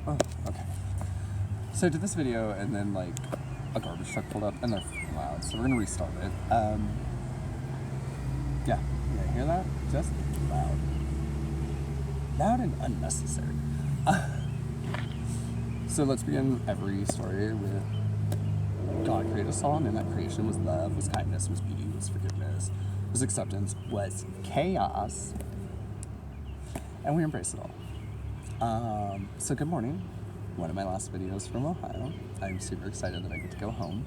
Oh, okay. So I did this video and then like a garbage truck pulled up and they're freaking loud, so we're gonna restart it. Yeah, you hear that? Just loud. Loud and unnecessary. So let's begin every story with God created us all, and in that creation was love, was kindness, was beauty, was forgiveness, was acceptance, was chaos, and we embrace it all. So good morning. One of my last videos from Ohio. I'm super excited that I get to go home.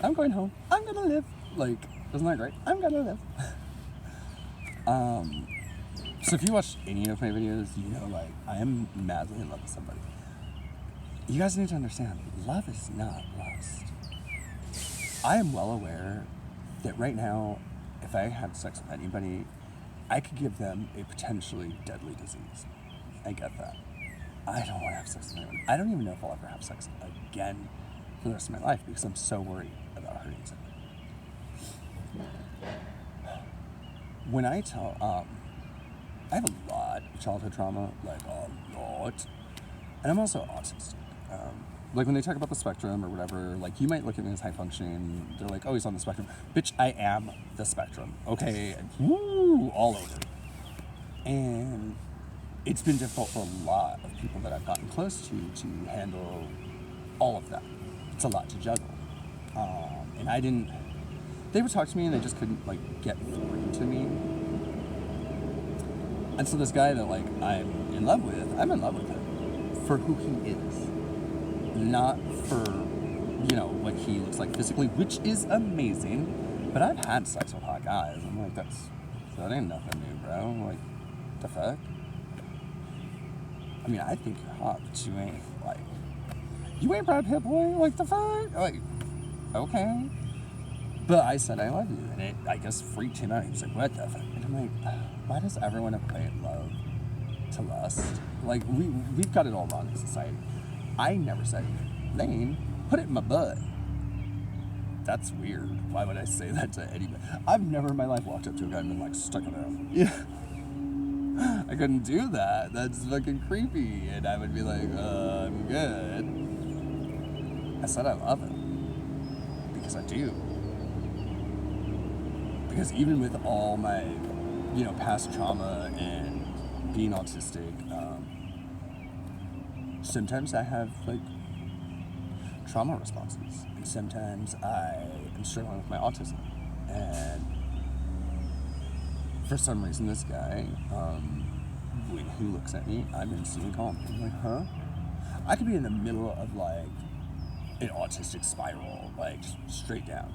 I'm going home. I'm gonna live. Like, isn't that great? I'm gonna live. So if you watch any of my videos, you know, like, I am madly in love with somebody. You guys need to understand, love is not lust. I am well aware that right now, if I had sex with anybody, I could give them a potentially deadly disease. I get that. I don't want to have sex with anyone. I don't even know if I'll ever have sex again for the rest of my life because I'm so worried about hurting somebody. When I tell, I have a lot of childhood trauma, like a lot, and I'm also autistic. Like when they talk about the spectrum or whatever, like you might look at me as high functioning, they're like, oh, he's on the spectrum. Bitch, I am the spectrum, okay? Woo, all over. And it's been difficult for a lot of people that I've gotten close to handle all of that. It's a lot to juggle. And they would talk to me and they just couldn't like get through to me. And so this guy that like I'm in love with him for who he is. Not for, you know, what he looks like physically, which is amazing. But I've had sex with hot guys. I'm like, that ain't nothing new, bro. Like, the fuck? I mean, I think you're hot, but you ain't Brad Pitt, boy. Like, the fuck? Like, okay. But I said I love you, and it, I guess, freaked him out. He was like, what the fuck? And I'm like, why does everyone equate love to lust? Like, we've got it all wrong in society. I never said, Lane, put it in my butt. That's weird. Why would I say that to anybody? I've never in my life walked up to a guy and been like, stuck it out. Yeah. I couldn't do that. That's fucking creepy. And I would be like, I'm good. I said I love him. Because I do. Because even with all my, you know, past trauma and being autistic, sometimes I have like trauma responses, and sometimes I am struggling with my autism. And for some reason, this guy, when he looks at me, I'm instantly calm. I'm like, huh? I could be in the middle of like an autistic spiral, like straight down,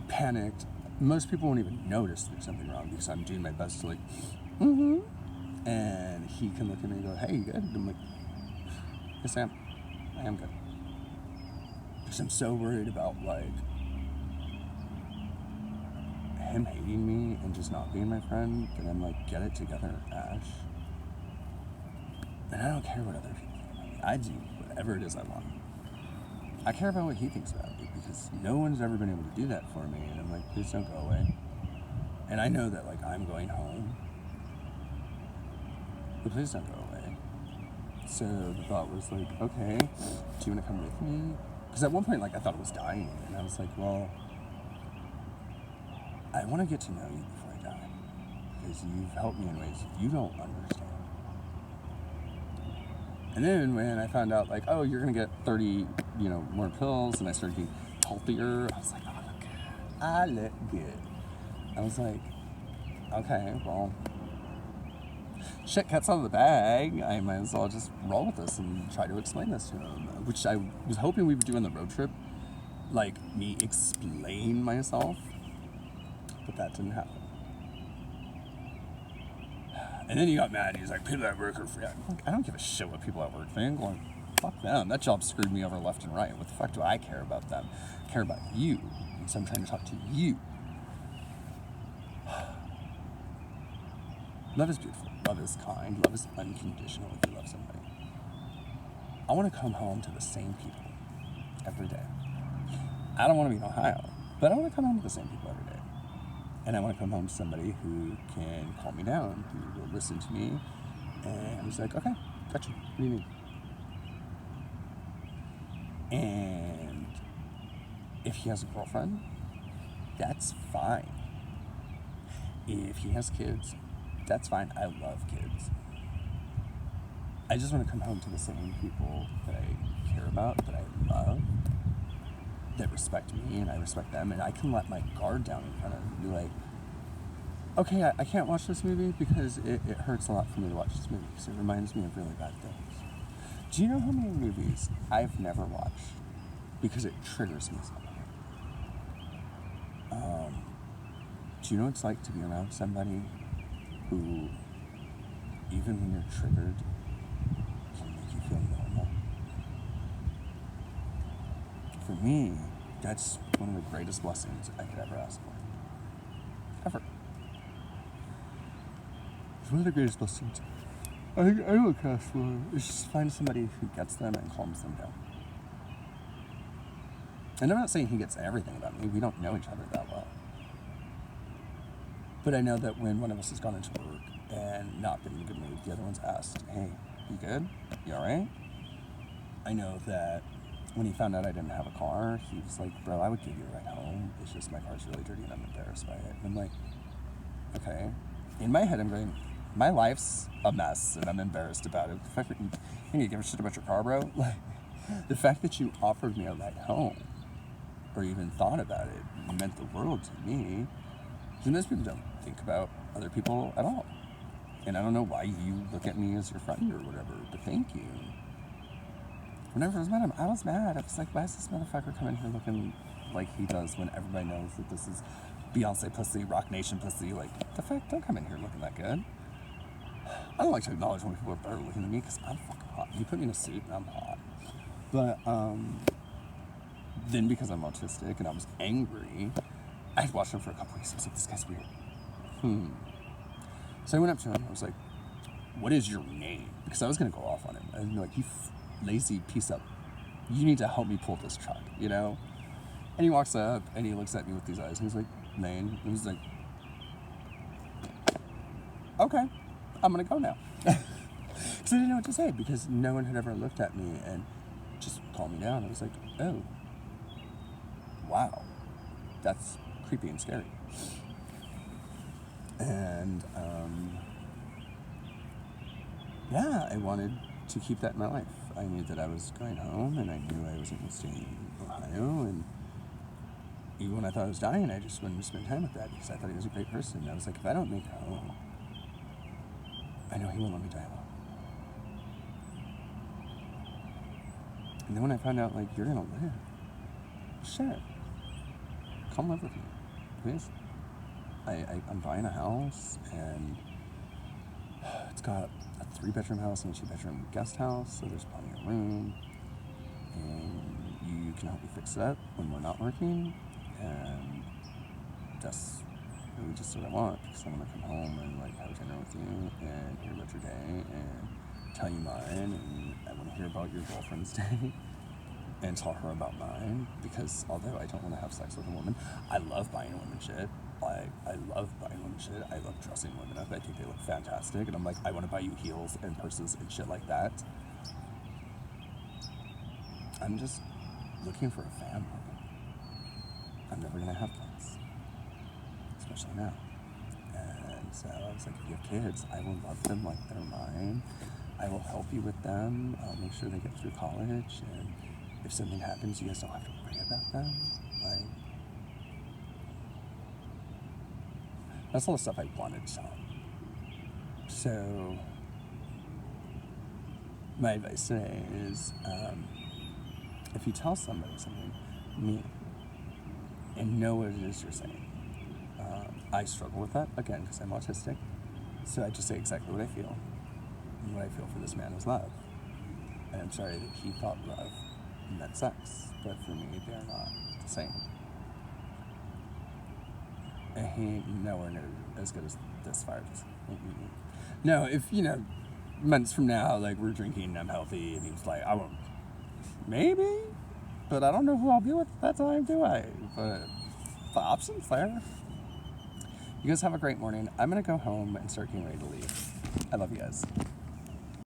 panicked. Most people won't even notice there's something wrong because I'm doing my best to like, and he can look at me and go, hey, you good? And I'm like, yes, I am good. Because I'm so worried about like him hating me and just not being my friend that I'm like, get it together, Ash. And I don't care what other people think about me. I do whatever it is I want. I care about what he thinks about me because no one's ever been able to do that for me. And I'm like, please don't go away. And I know that like I'm going home, but please don't go away. So the thought was like, okay, do you want to come with me? Because at one point, like, I thought it was dying. And I was like, well, I want to get to know you before I die. Because you've helped me in ways you don't understand. And then when I found out, like, oh, you're going to get 30, you know, more pills, and I started getting healthier, I was like, oh, I look good. I look good. I was like, okay, well, shit, cat's out of the bag. I might as well just roll with this and try to explain this to him, which I was hoping we would do on the road trip, like me explain myself, but that didn't happen. And then he got mad. He was like, people at work are free. Like, I don't give a shit what people at work think. Like, fuck them. That job screwed me over left and right. What the fuck do I care about them? I care about you. So I'm trying to talk to you. Love is beautiful. Love is kind. Love is unconditional if you love somebody. I want to come home to the same people every day. I don't want to be in Ohio, but I want to come home to the same people every day. And I want to come home to somebody who can calm me down, who will listen to me. And I was like, okay, Gotcha. What do you mean? And if he has a girlfriend, that's fine. If he has kids, that's fine. I love kids. I just want to come home to the same people that I care about, that I love, that respect me, and I respect them, and I can let my guard down in front of them and be like, okay, I can't watch this movie because it hurts a lot for me to watch this movie because it reminds me of really bad things. Do you know how many movies I've never watched because it triggers me somehow? Do you know what it's like to be around somebody who, even when you're triggered, can make you feel normal? For me, that's one of the greatest blessings I could ever ask for. Ever. It's one of the greatest blessings I look ask for is just find somebody who gets them and calms them down. And I'm not saying he gets everything about me. We don't know each other that well. But I know that when one of us has gone into work and not been in a good mood, the other one's asked, hey, you good? You alright? I know that when he found out I didn't have a car, he was like, bro, I would give you a ride home. It's just my car's really dirty and I'm embarrassed by it. And I'm like, okay. In my head, I'm going, my life's a mess and I'm embarrassed about it. The fact that you give a shit about your car, bro. Like, the fact that you offered me a ride home or even thought about it meant the world to me. Because most people don't think about other people at all. And I don't know why you look at me as your friend or whatever, but thank you. When I first met him, I was mad. I was like, why is this motherfucker coming here looking like he does when everybody knows that this is Beyonce pussy, Rock Nation pussy? Like, the fuck, don't come in here looking that good. I don't like to acknowledge when people are better looking than me because I'm fucking hot. You put me in a suit and I'm hot. But then because I'm autistic and I was angry, I had watched him for a couple weeks. I was like, this guy's weird. So I went up to him. I was like, what is your name? Because I was going to go off on him. I was like, you lazy piece of... You need to help me pull this truck, you know? And he walks up and he looks at me with these eyes. And he's like, Maine. And he's like, okay, I'm going to go now. Because I didn't know what to say because no one had ever looked at me and just calmed me down. I was like, oh, wow, that's creepy and scary. And yeah, I wanted to keep that in my life. I knew that I was going home and I knew I wasn't going to stay in Ohio, and even when I thought I was dying, I just wanted to spend time with Dad because I thought he was a great person. And I was like, if I don't make it home, I know he won't let me die alone. And then when I found out, like, you're going to live, sure, come live with me, please. I'm buying a house, and it's got a 3-bedroom house and a 2-bedroom guest house, so there's plenty of room, and you can help me fix it up when we're not working, and that's really just what I want, because I want to come home and, like, have dinner with you, and hear about your day, and tell you mine, and I want to hear about your girlfriend's day, and tell her about mine, because although I don't want to have sex with a woman, I love buying women shit. Like, I love buying women shit. I love dressing women up. I think they look fantastic. And I'm like, I want to buy you heels and purses and shit like that. I'm just looking for a family. I'm never going to have kids. Especially now. And so I was like, if you have kids, I will love them like they're mine. I will help you with them. I'll make sure they get through college. And if something happens, you guys don't have to worry about them. Like, that's all the stuff I wanted to tell. So, my advice today is, if you tell somebody something, mean it, and know what it is you're saying. I struggle with that, again, because I'm autistic. So I just say exactly what I feel. And what I feel for this man is love. And I'm sorry that he thought love meant sex, but for me, they're not the same. And he ain't nowhere near as good as this fire. No, if, months from now, like, we're drinking and I'm healthy, and he's like, I won't, maybe, but I don't know who I'll be with at that time, do I? But the option's there. You guys have a great morning. I'm going to go home and start getting ready to leave. I love you guys.